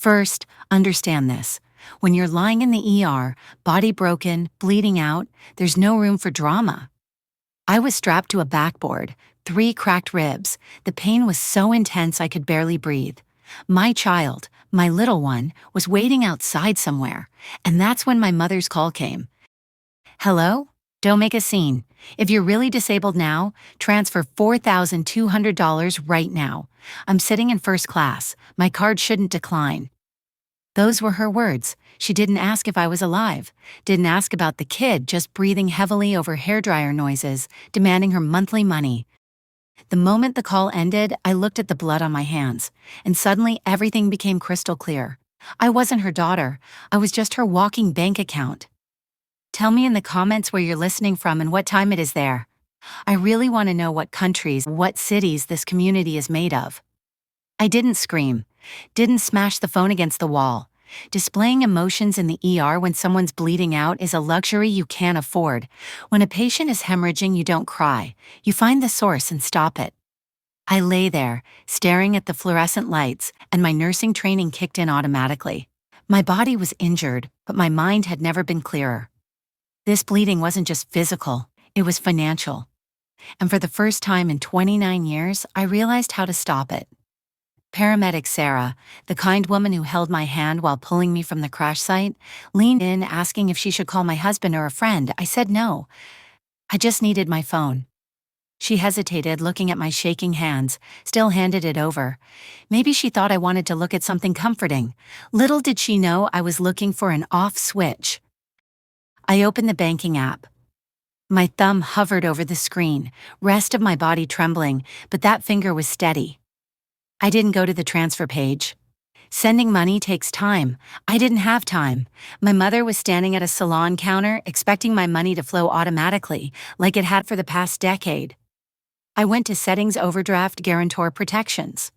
First, understand this. When you're lying in the ER, body broken, bleeding out, there's no room for drama. I was strapped to a backboard, 3 cracked ribs. The pain was so intense I could barely breathe. My child, my little one, was waiting outside somewhere, and that's when my mother's call came. Hello? Don't make a scene. If you're really disabled now, transfer $4,200 right now. I'm sitting in first class. My card shouldn't decline. Those were her words. She didn't ask if I was alive, didn't ask about the kid just breathing heavily over hairdryer noises, demanding her monthly money. The moment the call ended, I looked at the blood on my hands, and suddenly everything became crystal clear. I wasn't her daughter. I was just her walking bank account. Tell me in the comments where you're listening from and what time it is there. I really want to know what countries, what cities this community is made of. I didn't scream, didn't smash the phone against the wall. Displaying emotions in the ER when someone's bleeding out is a luxury you can't afford. When a patient is hemorrhaging, you don't cry. You find the source and stop it. I lay there, staring at the fluorescent lights, and my nursing training kicked in automatically. My body was injured, but my mind had never been clearer. This bleeding wasn't just physical, it was financial. And for the first time in 29 years, I realized how to stop it. Paramedic Sarah, the kind woman who held my hand while pulling me from the crash site, leaned in asking if she should call my husband or a friend. I said no. I just needed my phone. She hesitated, looking at my shaking hands, still handed it over. Maybe she thought I wanted to look at something comforting. Little did she know I was looking for an off switch. I opened the banking app. My thumb hovered over the screen, rest of my body trembling, but that finger was steady. I didn't go to the transfer page. Sending money takes time. I didn't have time. My mother was standing at a salon counter, expecting my money to flow automatically, like it had for the past decade. I went to Settings Overdraft Guarantor Protections.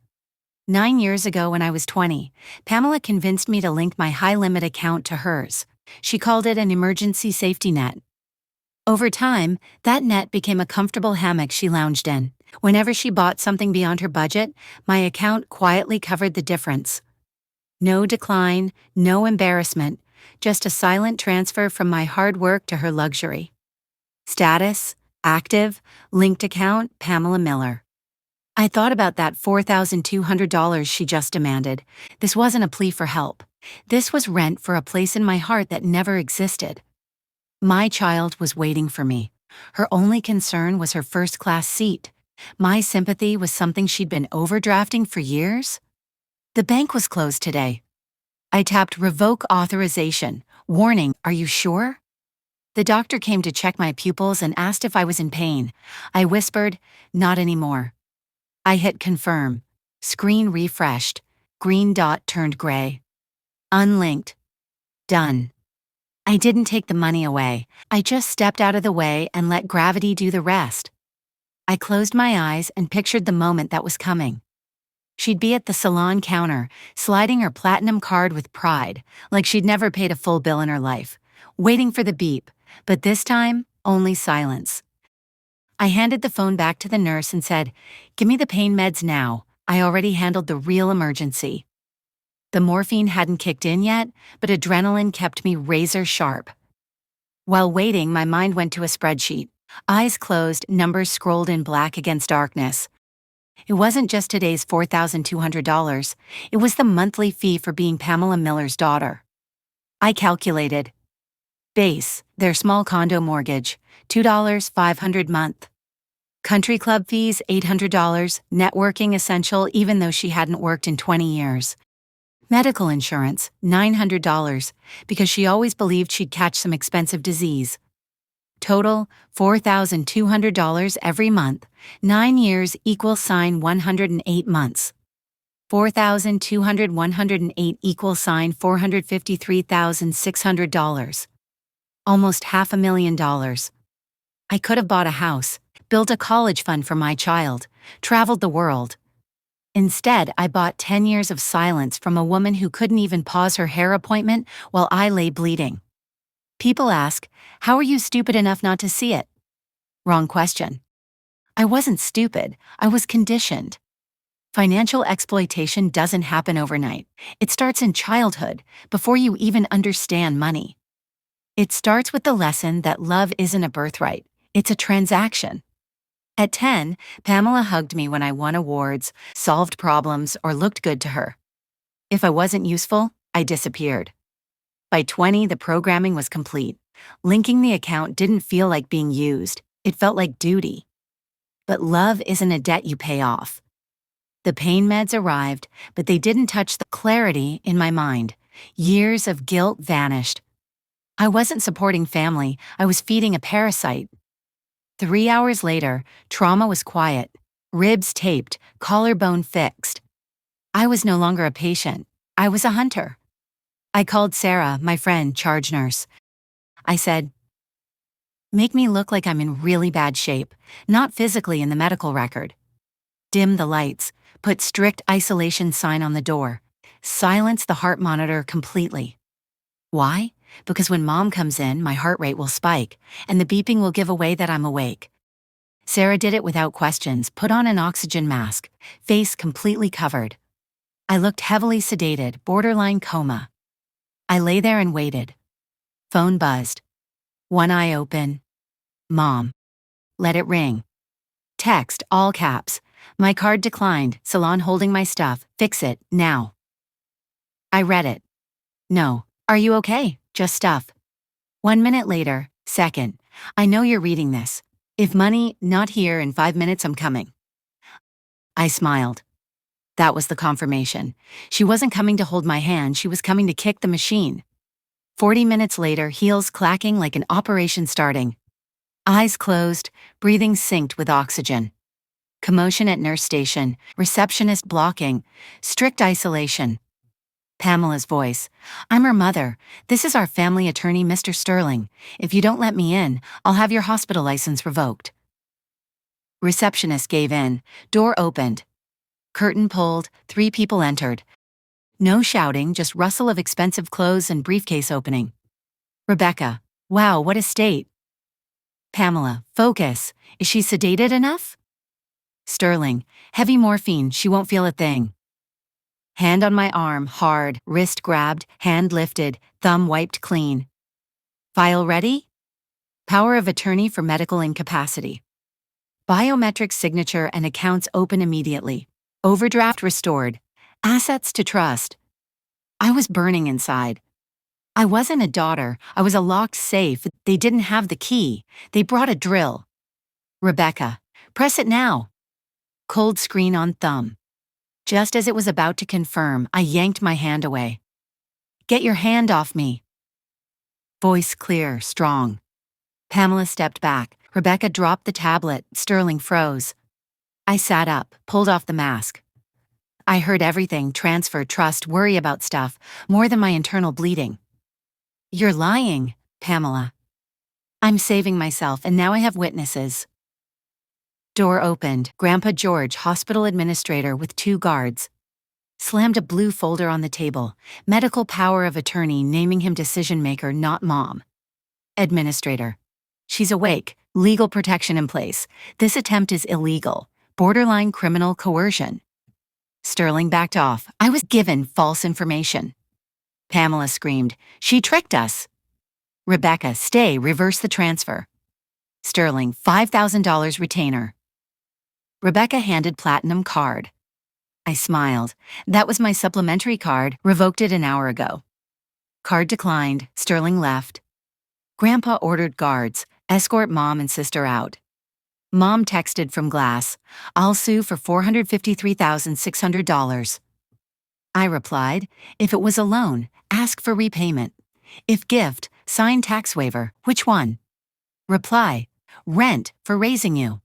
9 years ago when I was 20, Pamela convinced me to link my high-limit account to hers. She called it an emergency safety net. Over time, that net became a comfortable hammock she lounged in. Whenever she bought something beyond her budget, my account quietly covered the difference. No decline, no embarrassment, just a silent transfer from my hard work to her luxury. Status, active, linked account, Pamela Miller. I thought about that $4,200 she just demanded. This wasn't a plea for help. This was rent for a place in my heart that never existed. My child was waiting for me. Her only concern was her first-class seat. My sympathy was something she'd been overdrafting for years. The bank was closed today. I tapped Revoke Authorization. Warning, are you sure? The doctor came to check my pupils and asked if I was in pain. I whispered, not anymore. I hit Confirm. Screen refreshed. Green dot turned gray. Unlinked. Done. I didn't take the money away. I just stepped out of the way and let gravity do the rest. I closed my eyes and pictured the moment that was coming. She'd be at the salon counter, sliding her platinum card with pride, like she'd never paid a full bill in her life, waiting for the beep, but this time, only silence. I handed the phone back to the nurse and said, "Give me the pain meds now. I already handled the real emergency." The morphine hadn't kicked in yet, but adrenaline kept me razor sharp. While waiting, my mind went to a spreadsheet. Eyes closed, numbers scrolled in black against darkness. It wasn't just today's $4,200. It was the monthly fee for being Pamela Miller's daughter. I calculated. Base, their small condo mortgage, $2, $500 month. Country club fees, $800, networking essential even though she hadn't worked in 20 years. Medical insurance, $900, because she always believed she'd catch some expensive disease. Total, $4,200 every month. 9 years equals 108 months. 4,200 108 equals $453,600. Almost $500,000. I could have bought a house, built a college fund for my child, traveled the world. Instead, I bought 10 years of silence from a woman who couldn't even pause her hair appointment while I lay bleeding. People ask, how are you stupid enough not to see it? Wrong question. I wasn't stupid, I was conditioned. Financial exploitation doesn't happen overnight. It starts in childhood, before you even understand money. It starts with the lesson that love isn't a birthright, it's a transaction. At 10, Pamela hugged me when I won awards, solved problems, or looked good to her. If I wasn't useful, I disappeared. By 20, the programming was complete. Linking the account didn't feel like being used, it felt like duty. But love isn't a debt you pay off. The pain meds arrived, but they didn't touch the clarity in my mind. Years of guilt vanished. I wasn't supporting family, I was feeding a parasite. 3 hours later, trauma was quiet, ribs taped, collarbone fixed. I was no longer a patient, I was a hunter. I called Sarah, my friend, charge nurse. I said, "Make me look like I'm in really bad shape, not physically in the medical record. Dim the lights, put strict isolation sign on the door, silence the heart monitor completely." Why? Because when mom comes in, my heart rate will spike, and the beeping will give away that I'm awake. Sarah did it without questions, put on an oxygen mask, face completely covered. I looked heavily sedated, borderline coma. I lay there and waited. Phone buzzed. One eye open. Mom. Let it ring. Text, all caps. My card declined, salon holding my stuff, fix it, now. I read it. No. Are you okay? Just stuff. 1 minute later, second. I know you're reading this. If money, not here, in 5 minutes I'm coming. I smiled. That was the confirmation. She wasn't coming to hold my hand, she was coming to kick the machine. 40 minutes later, heels clacking like an operation starting. Eyes closed, breathing synced with oxygen. Commotion at nurse station, receptionist blocking, strict isolation. Pamela's voice. "I'm her mother. This is our family attorney, Mr. Sterling. If you don't let me in, I'll have your hospital license revoked." Receptionist gave in. Door opened. Curtain pulled, 3 people entered. No shouting, just rustle of expensive clothes and briefcase opening. Rebecca. Wow, what a state. Pamela. Focus. Is she sedated enough? Sterling. Heavy morphine, she won't feel a thing. Hand on my arm, hard, wrist grabbed, hand lifted, thumb wiped clean. File ready? Power of attorney for medical incapacity. Biometric signature and accounts open immediately. Overdraft restored. Assets to trust. I was burning inside. I wasn't a daughter, I was a locked safe. They didn't have the key. They brought a drill. Rebecca. Press it now. Cold screen on thumb. Just as it was about to confirm, I yanked my hand away. Get your hand off me. Voice clear, strong. Pamela stepped back. Rebecca dropped the tablet. Sterling froze. I sat up, pulled off the mask. I heard everything, transfer, trust, worry about stuff, more than my internal bleeding. You're lying, Pamela. I'm saving myself, and now I have witnesses. Door opened. Grandpa George, hospital administrator with 2 guards. Slammed a blue folder on the table. Medical power of attorney naming him decision maker, not mom. Administrator. She's awake. Legal protection in place. This attempt is illegal. Borderline criminal coercion. Sterling backed off. I was given false information. Pamela screamed. She tricked us. Rebecca, stay, reverse the transfer. Sterling, $5,000 retainer. Rebecca handed platinum card. I smiled. That was my supplementary card, revoked it an hour ago. Card declined, Sterling left. Grandpa ordered guards, escort mom and sister out. Mom texted from Glass, I'll sue for $453,600. I replied, if it was a loan, ask for repayment. If gift, sign tax waiver, which one? Reply, rent for raising you.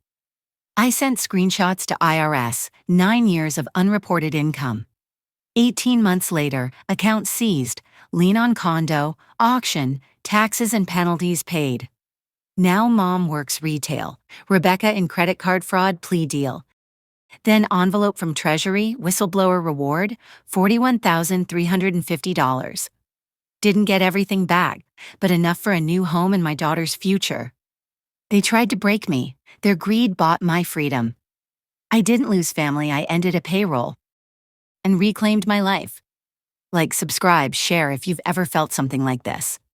I sent screenshots to IRS, 9 years of unreported income. 18 months later, account seized, lien on condo, auction, taxes and penalties paid. Now mom works retail, Rebecca in credit card fraud plea deal. Then envelope from Treasury, whistleblower reward, $41,350. Didn't get everything back, but enough for a new home and my daughter's future. They tried to break me. Their greed bought my freedom. I didn't lose family, I ended a payroll and reclaimed my life. Like, subscribe, share if you've ever felt something like this.